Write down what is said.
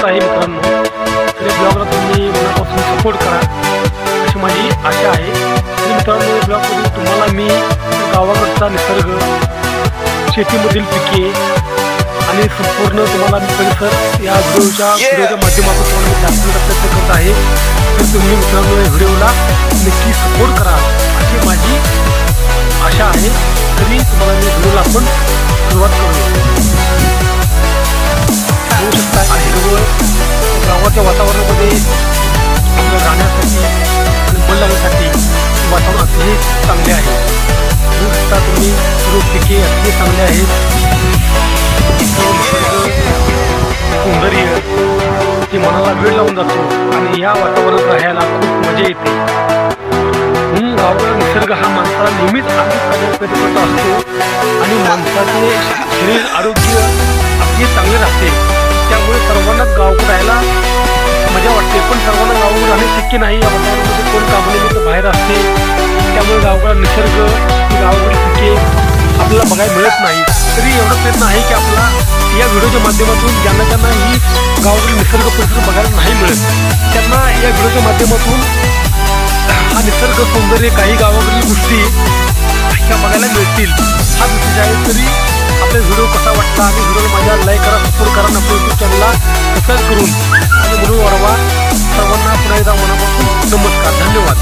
आहे मित्रांनो, तर ब्लॉगला तुम्ही मनापासून सपोर्ट करा अशी माझी आशा आहे। तर मित्रांनो, या ब्लॉगमध्ये तुम्हाला मी गावाकडचा निसर्ग, शेतीमधील पिके आणि संपूर्ण तुम्हाला मी परिसर या व्हिडिओच्या माध्यमातून तुम्हाला मी दाखवण्याचा प्रयत्न करत आहे। तर तुम्ही मित्रांनो या व्हिडिओला नक्की सपोर्ट करा अशी माझी आशा आहे। तरी तुम्हाला मी व्हिडिओला आपण सुरुवात करूया। होऊ शकता हिरवळ गावाच्या वातावरणामध्ये आपल्या राहण्यासाठी आणि मन लावण्यासाठी वातावरण अतिशय चांगले आहे। होऊ शकता तुम्ही सर्व पिके अतिशय चांगले आहेत। सौंदर्य ते मनाला वेळ लावून जातो आणि या वातावरणात राहायला खूप मजा येते। म्हणून गावाकडे निसर्ग हा माणसाला नेहमीच आनंद करत असतो आणि माणसाचे शरीर आरोग्य अगदी चांगले राहते। त्यामुळे सर्वांनाच गावाकडे राहायला मजा वाटते, पण सर्वांना गावाकडे राहणे शक्य नाही। या वातावरणामध्ये कोण कामानिमित्त बाहेर असते, त्यामुळे गावाकडे निसर्ग, गावाकडे पिके आपल्याला बघायला मिळत नाही। तरी एवढा प्रयत्न आहे की आपला या व्हिडिओच्या माध्यमातून ज्यांना ही गावाकडे निसर्ग परिसर बघायला नाही मिळत, त्यांना या व्हिडिओच्या माध्यमातून हा निसर्ग सौंदर्य, काही गावाकडील गोष्टी ह्या बघायला मिळतील हा विषय आहे। तरी आपला व्हिडिओ कसा वाटला आणि व्हिडिओला माझ्या लाईक करा, सपोर्ट करा, आपल्या यूट्यूब चॅनलला सबस्क्राईब करून आणि व्हिडिओ वाढवा। सर्वांना पुन्हा एकदा मनापासून नमस्कार, धन्यवाद।